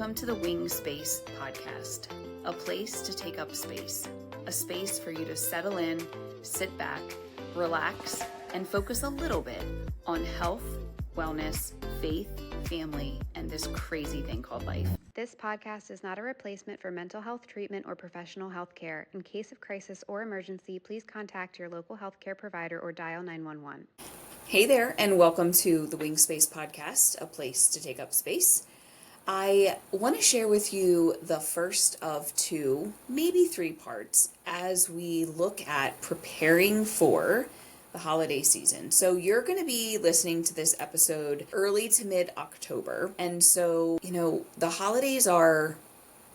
Welcome to the Wing Space podcast, a place to take up space, a space for you to settle in, sit back, relax, and focus a little bit on health, wellness, faith, family, and this crazy thing called life. This podcast is not a replacement for mental health treatment or professional health care. In case of crisis or emergency, please contact your local healthcare provider or dial 911. Hey there, and welcome to the Wing Space podcast, a place to take up space. I want to share with you the first of two, maybe three parts as we look at preparing for the holiday season. So you're going to be listening to this episode early to mid-October. And so, the holidays are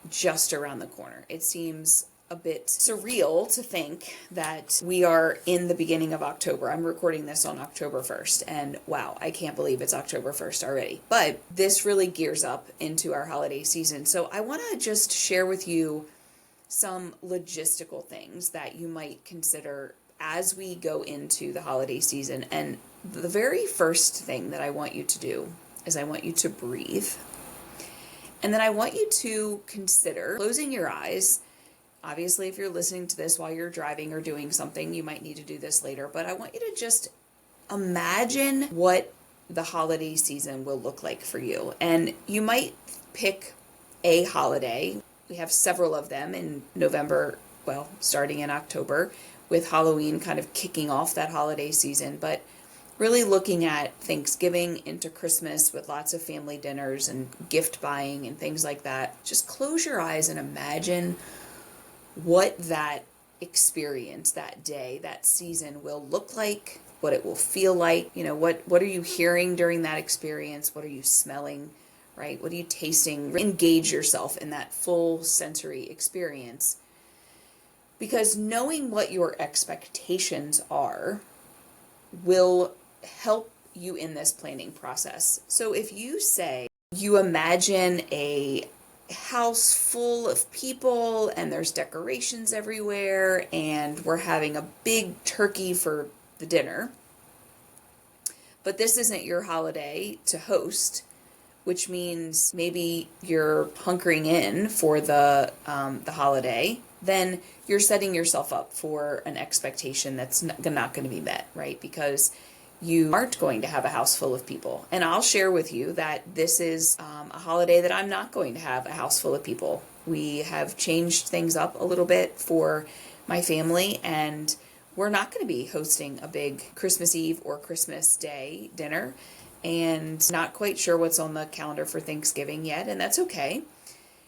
just around the corner. It seems a bit surreal to think that we are in the beginning of October. I'm recording this on October 1st, and wow, I can't believe it's October 1st already. But this really gears up into our holiday season. So I want to just share with you some logistical things that you might consider as we go into the holiday season. And the very first thing that I want you to do is I want you to breathe. And then I want you to consider closing your eyes. Obviously, if you're listening to this while you're driving or doing something, you might need to do this later, but I want you to just imagine what the holiday season will look like for you. And you might pick a holiday. We have several of them in November, starting in October, with Halloween kind of kicking off that holiday season, but really looking at Thanksgiving into Christmas with lots of family dinners and gift buying and things like that. Just close your eyes and imagine what that experience, that day, that season will look like, what it will feel like. What are you hearing during that experience? What are you smelling, right? What are you tasting? Engage yourself in that full sensory experience. Because knowing what your expectations are will help you in this planning process. So if you say you imagine a house full of people and there's decorations everywhere and we're having a big turkey for the dinner, but this isn't your holiday to host, which means maybe you're hunkering in for the holiday, then you're setting yourself up for an expectation that's not going to be met, right? Because you aren't going to have a house full of people. And I'll share with you that this is a holiday that I'm not going to have a house full of people. We have changed things up a little bit for my family, and we're not going to be hosting a big Christmas Eve or Christmas Day dinner, and not quite sure what's on the calendar for Thanksgiving yet, and that's okay.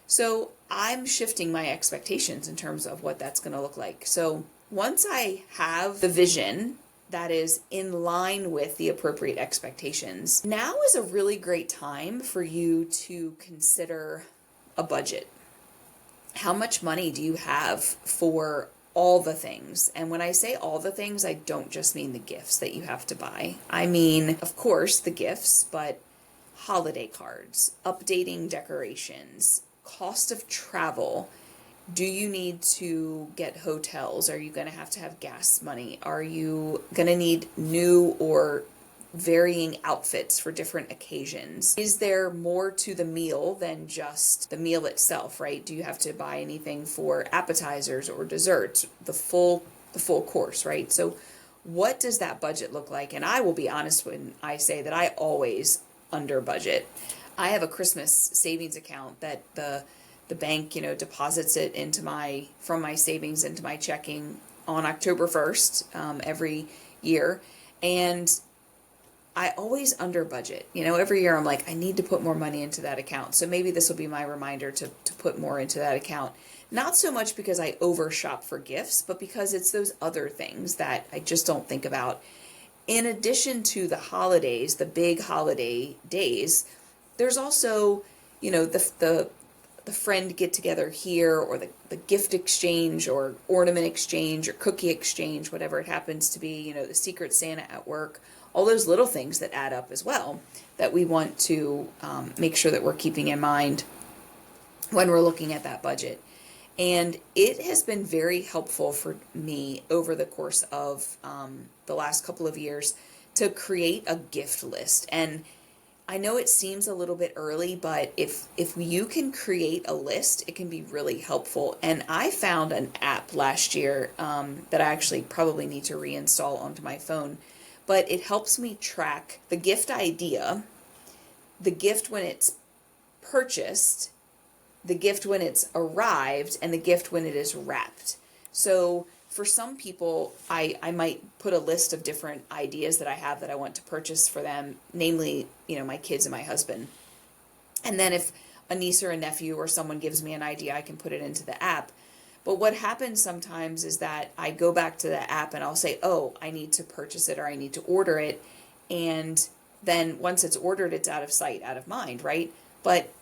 So I'm shifting my expectations in terms of what that's going to look like. So once I have the vision that is in line with the appropriate expectations, now is a really great time for you to consider a budget. How much money do you have for all the things? And when I say all the things, I don't just mean the gifts that you have to buy. I mean, of course, the gifts, but holiday cards, updating decorations, cost of travel. Do you need to get hotels? Are you going to have gas money? Are you going to need new or varying outfits for different occasions? Is there more to the meal than just the meal itself, right? Do you have to buy anything for appetizers or desserts? The full course, right? So what does that budget look like? And I will be honest when I say that I always under budget. I have a Christmas savings account that the bank, deposits it from my savings into my checking on October 1st, every year. And I always under budget. Every year I'm like, I need to put more money into that account. So maybe this will be my reminder to put more into that account. Not so much because I overshop for gifts, but because it's those other things that I just don't think about. In addition to the holidays, the big holiday days, there's also, the friend get together here, or the gift exchange or ornament exchange or cookie exchange, whatever it happens to be, the Secret Santa at work, all those little things that add up as well that we want to make sure that we're keeping in mind when we're looking at that budget. And it has been very helpful for me over the course of the last couple of years to create a gift list. And I know it seems a little bit early, but if you can create a list, it can be really helpful. And I found an app last year that I actually probably need to reinstall onto my phone, but it helps me track the gift idea, the gift when it's purchased, the gift when it's arrived, and the gift when it is wrapped. So for some people, I might put a list of different ideas that I have that I want to purchase for them, namely, my kids and my husband. And then if a niece or a nephew or someone gives me an idea, I can put it into the app. But what happens sometimes is that I go back to the app and I'll say, oh, I need to purchase it or I need to order it. And then once it's ordered, it's out of sight, out of mind, right? But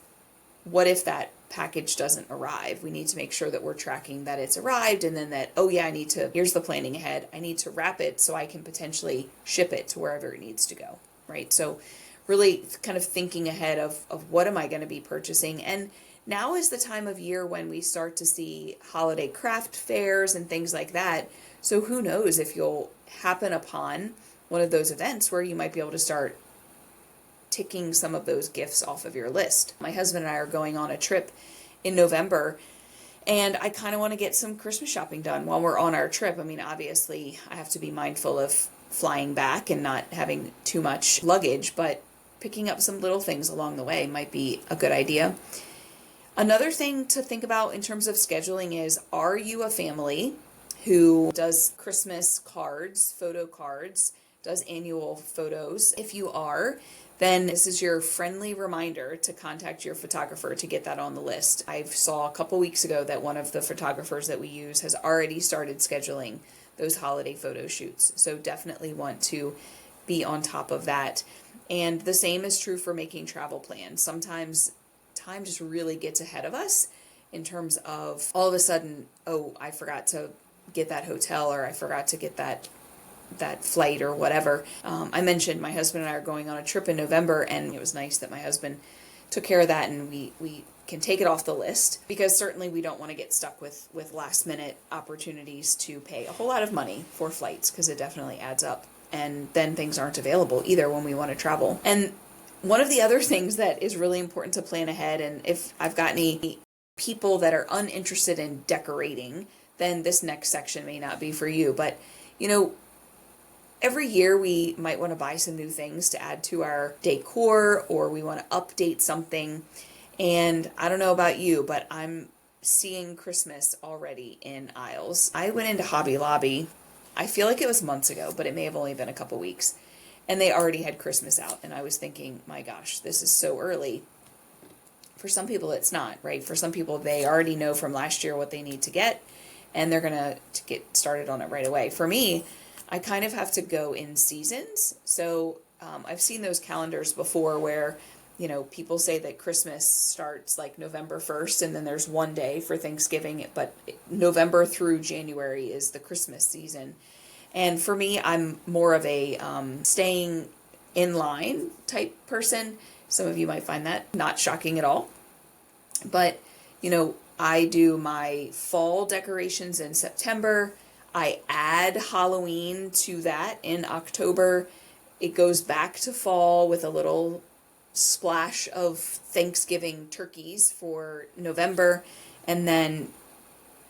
what if that package doesn't arrive? We need to make sure that we're tracking that it's arrived, and then that, oh yeah, here's the planning ahead. I need to wrap it so I can potentially ship it to wherever it needs to go, right? So really kind of thinking ahead of what am I going to be purchasing. And now is the time of year when we start to see holiday craft fairs and things like that. So who knows if you'll happen upon one of those events where you might be able to start ticking some of those gifts off of your list. My husband and I are going on a trip in November, and I kind of want to get some Christmas shopping done while we're on our trip. I mean, obviously, I have to be mindful of flying back and not having too much luggage, but picking up some little things along the way might be a good idea. Another thing to think about in terms of scheduling is, are you a family who does Christmas cards, photo cards, does annual photos? If you are, then this is your friendly reminder to contact your photographer to get that on the list. I saw a couple weeks ago that one of the photographers that we use has already started scheduling those holiday photo shoots. So definitely want to be on top of that. And the same is true for making travel plans. Sometimes time just really gets ahead of us in terms of all of a sudden, oh, I forgot to get that hotel, or I forgot to get that flight or whatever. I mentioned my husband and I are going on a trip in November, and it was nice that my husband took care of that and we can take it off the list, because certainly we don't want to get stuck with last minute opportunities to pay a whole lot of money for flights, because it definitely adds up, and then things aren't available either when we want to travel. And one of the other things that is really important to plan ahead, and if I've got any people that are uninterested in decorating, then this next section may not be for you, but every year we might want to buy some new things to add to our decor, or we want to update something. And I don't know about you, but I'm seeing Christmas already in aisles. I went into Hobby Lobby, I feel like it was months ago, but it may have only been a couple weeks, and they already had Christmas out. And I was thinking, my gosh, this is so early. For some people, it's not, right? For some people, they already know from last year what they need to get, and they're going to get started on it right away. For me, I kind of have to go in seasons. So I've seen those calendars before where, people say that Christmas starts like November 1st, and then there's one day for Thanksgiving, but November through January is the Christmas season. And for me, I'm more of a staying in line type person. Some of you might find that not shocking at all. But, I do my fall decorations in September. I add Halloween to that in October. It goes back to fall with a little splash of Thanksgiving turkeys for November. And then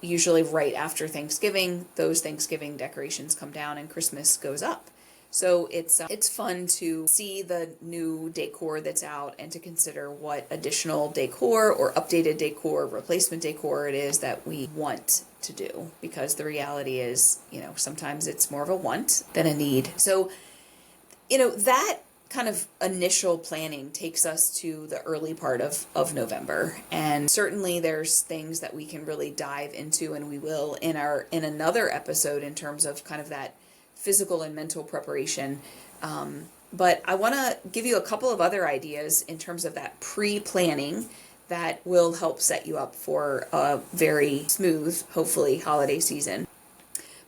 usually right after Thanksgiving, those Thanksgiving decorations come down and Christmas goes up. So it's fun to see the new decor that's out and to consider what additional decor or updated decor, replacement decor it is that we want to do, because the reality is, sometimes it's more of a want than a need. So, that kind of initial planning takes us to the early part of November. And certainly there's things that we can really dive into, and we will in another episode in terms of kind of that physical and mental preparation. But I want to give you a couple of other ideas in terms of that pre-planning that will help set you up for a very smooth, hopefully, holiday season.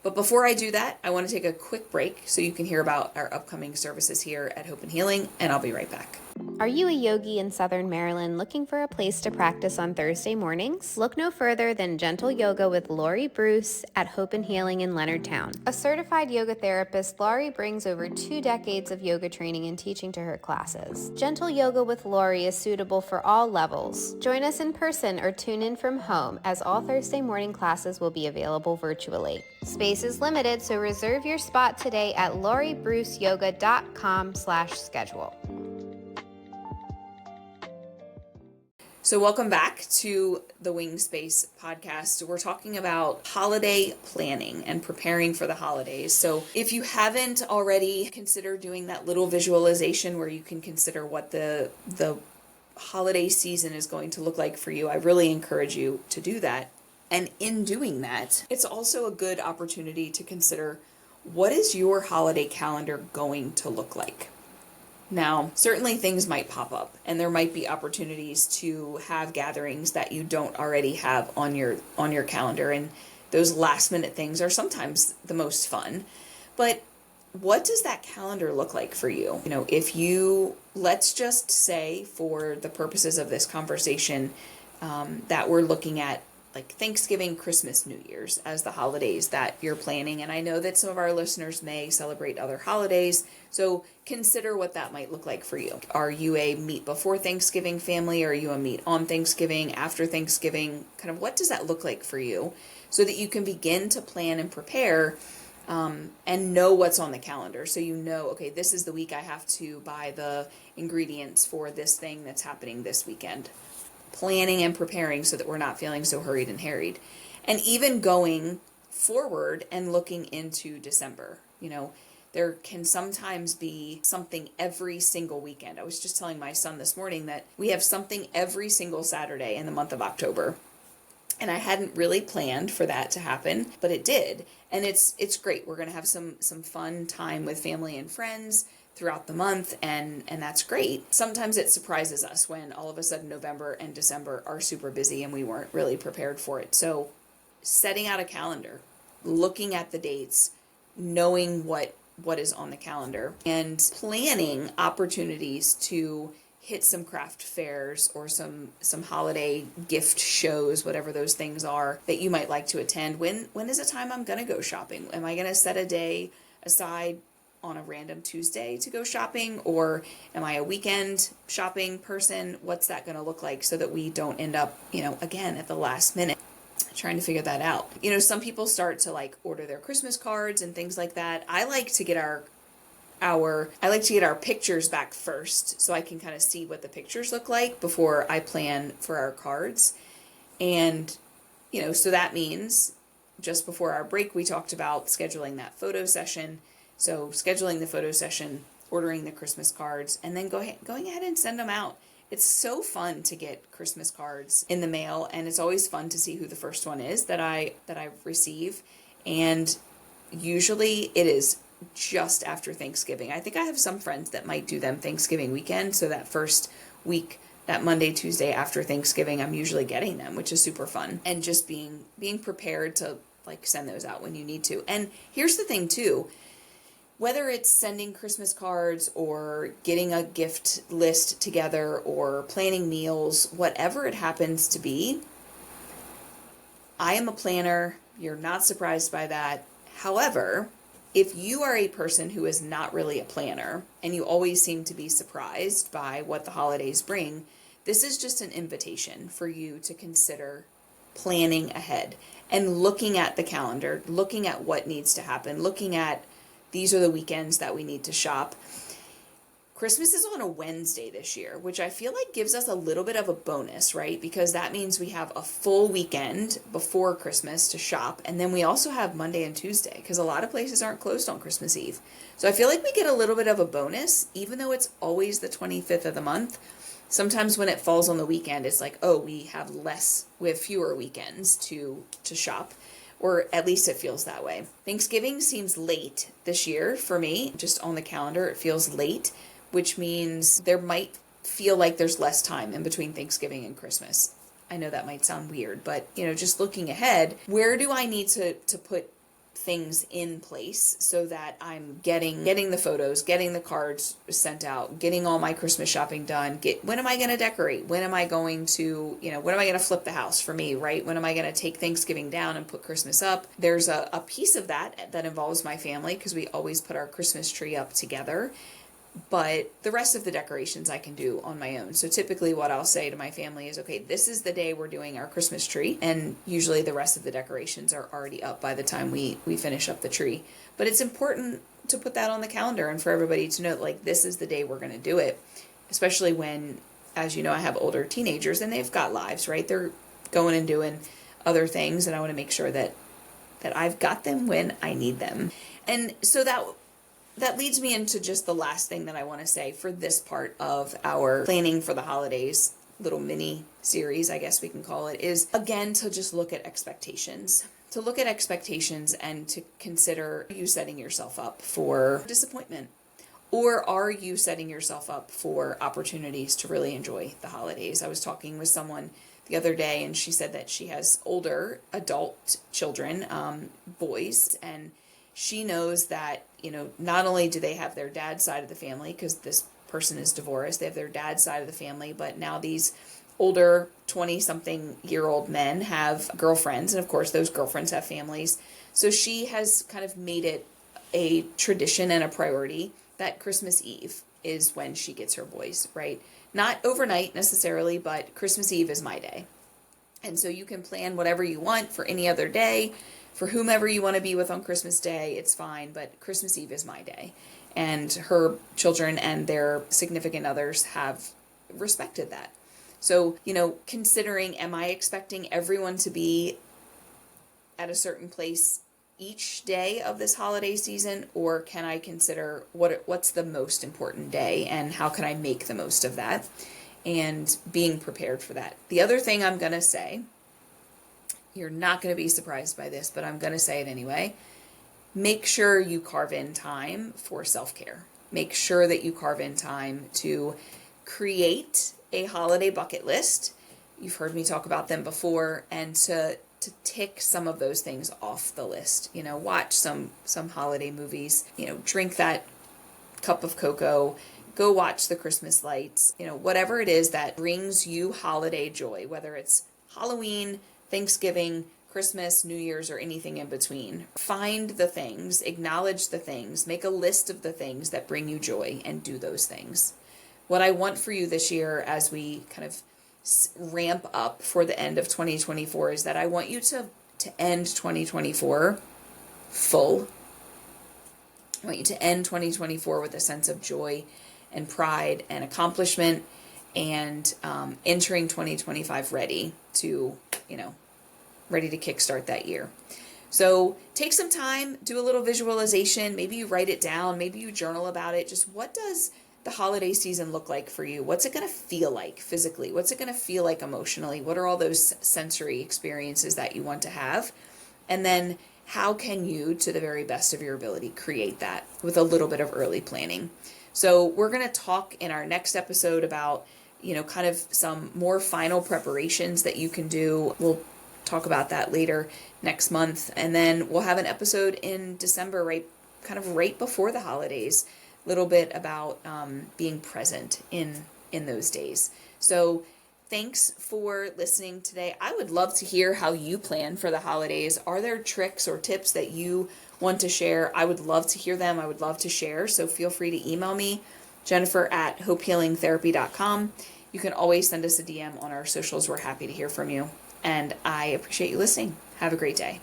But before I do that, I want to take a quick break so you can hear about our upcoming services here at Hope and Healing, and I'll be right back. Are you a yogi in Southern Maryland looking for a place to practice on Thursday mornings? Look no further than Gentle Yoga with Lori Bruce at Hope and Healing in Leonardtown. A certified yoga therapist, Lori brings over 2 decades of yoga training and teaching to her classes. Gentle Yoga with Lori is suitable for all levels. Join us in person or tune in from home, as all Thursday morning classes will be available virtually. Space is limited, so reserve your spot today at loribruceyoga.com/schedule. So welcome back to the Wing Space podcast. We're talking about holiday planning and preparing for the holidays. So if you haven't already, consider doing that little visualization where you can consider what the holiday season is going to look like for you. I really encourage you to do that. And in doing that, it's also a good opportunity to consider, what is your holiday calendar going to look like? Now, certainly things might pop up, and there might be opportunities to have gatherings that you don't already have on your calendar, and those last minute things are sometimes the most fun. But what does that calendar look like for you? If you, let's just say for the purposes of this conversation, that we're looking at like Thanksgiving, Christmas, New Year's as the holidays that you're planning. And I know that some of our listeners may celebrate other holidays, so consider what that might look like for you. Are you a meet before Thanksgiving family? Are you a meet on Thanksgiving, after Thanksgiving? Kind of what does that look like for you, so that you can begin to plan and prepare and know what's on the calendar. So okay, this is the week I have to buy the ingredients for this thing that's happening this weekend. Planning and preparing so that we're not feeling so hurried and harried. And even going forward and looking into December. There can sometimes be something every single weekend. I was just telling my son this morning that we have something every single Saturday in the month of October. And I hadn't really planned for that to happen, but it did. And it's great. We're going to have some fun time with family and friends throughout the month, and that's great. Sometimes it surprises us when all of a sudden November and December are super busy and we weren't really prepared for it. So setting out a calendar, looking at the dates, knowing what is on the calendar, and planning opportunities to hit some craft fairs or some holiday gift shows, whatever those things are that you might like to attend. When is a time I'm going to go shopping? Am I going to set a day aside on a random Tuesday to go shopping, or am I a weekend shopping person? What's that going to look like, so that we don't end up, again, at the last minute trying to figure that out. Some people start to order their Christmas cards and things like that. I like to get our pictures back first, so I can kind of see what the pictures look like before I plan for our cards. And so that means just before our break we talked about scheduling that photo session. So scheduling the photo session, ordering the Christmas cards, and then going ahead and send them out. It's so fun to get Christmas cards in the mail, and it's always fun to see who the first one is that I receive. And usually it is just after Thanksgiving. I think I have some friends that might do them Thanksgiving weekend, so that first week, that Monday, Tuesday after Thanksgiving, I'm usually getting them, which is super fun. And just being prepared to send those out when you need to. And here's the thing too, whether it's sending Christmas cards or getting a gift list together or planning meals, whatever it happens to be, I am a planner. You're not surprised by that. However, if you are a person who is not really a planner and you always seem to be surprised by what the holidays bring, this is just an invitation for you to consider planning ahead and looking at the calendar, looking at what needs to happen, looking at these are the weekends that we need to shop. Christmas is on a Wednesday this year, which I feel like gives us a little bit of a bonus, right? Because that means we have a full weekend before Christmas to shop. And then we also have Monday and Tuesday, because a lot of places aren't closed on Christmas Eve. So I feel like we get a little bit of a bonus, even though it's always the 25th of the month. Sometimes when it falls on the weekend, it's like, oh, we have fewer weekends to shop. Or at least it feels that way. Thanksgiving seems late this year for me. Just on the calendar, it feels late, which means there might feel like there's less time in between Thanksgiving and Christmas. I know that might sound weird, but just looking ahead, where do I need to put things in place so that I'm getting the photos, getting the cards sent out, getting all my Christmas shopping done. When am I going to decorate? When am I going to, when am I going to flip the house for me, right? When am I going to take Thanksgiving down and put Christmas up? There's a piece of that involves my family because we always put our Christmas tree up together. But the rest of the decorations I can do on my own. So typically what I'll say to my family is, okay, this is the day we're doing our Christmas tree. And usually the rest of the decorations are already up by the time we finish up the tree. But it's important to put that on the calendar and for everybody to know, like, this is the day we're going to do it. Especially when, as you know, I have older teenagers and they've got lives, right? They're going and doing other things. And I want to make sure that I've got them when I need them. And so that leads me into just the last thing that I want to say for this part of our planning for the holidays, little mini series, I guess we can call it, is again to just look at expectations. To look at expectations and to consider, are you setting yourself up for disappointment? Or are you setting yourself up for opportunities to really enjoy the holidays? I was talking with someone the other day and she said that she has older adult children, boys, and she knows that, not only do they have their dad's side of the family, because this person is divorced, they have their dad's side of the family, but now these older 20-something-year-old men have girlfriends, and of course those girlfriends have families. So she has kind of made it a tradition and a priority that Christmas Eve is when she gets her boys, right? Not overnight necessarily, but Christmas Eve is my day. And so you can plan whatever you want for any other day. For whomever you want to be with on Christmas Day, it's fine, but Christmas Eve is my day. And her children and their significant others have respected that. So, considering, am I expecting everyone to be at a certain place each day of this holiday season, or can I consider what's the most important day and how can I make the most of that, and being prepared for that. The other thing I'm going to say, you're not going to be surprised by this, but I'm going to say it anyway. Make sure you carve in time for self-care. Make sure that you carve in time to create a holiday bucket list. You've heard me talk about them before, and to tick some of those things off the list. Watch some holiday movies, drink that cup of cocoa, go watch the Christmas lights, whatever it is that brings you holiday joy, whether it's Halloween, Thanksgiving, Christmas, New Year's, or anything in between. Find the things, acknowledge the things, make a list of the things that bring you joy and do those things. What I want for you this year as we kind of ramp up for the end of 2024 is that I want you to end 2024 full. I want you to end 2024 with a sense of joy and pride and accomplishment, and entering 2025 ready to kickstart that year. So take some time, do a little visualization. Maybe you write it down. Maybe you journal about it. Just what does the holiday season look like for you? What's it going to feel like physically? What's it going to feel like emotionally? What are all those sensory experiences that you want to have? And then how can you, to the very best of your ability, create that with a little bit of early planning? So we're going to talk in our next episode about kind of some more final preparations that you can do. We'll talk about that later next month. And then we'll have an episode in December, right before the holidays, a little bit about being present in those days. So thanks for listening today. I would love to hear how you plan for the holidays. Are there tricks or tips that you want to share? I would love to hear them. I would love to share. So feel free to email me, Jennifer@hopehealingtherapy.com. You can always send us a DM on our socials. We're happy to hear from you. And I appreciate you listening. Have a great day.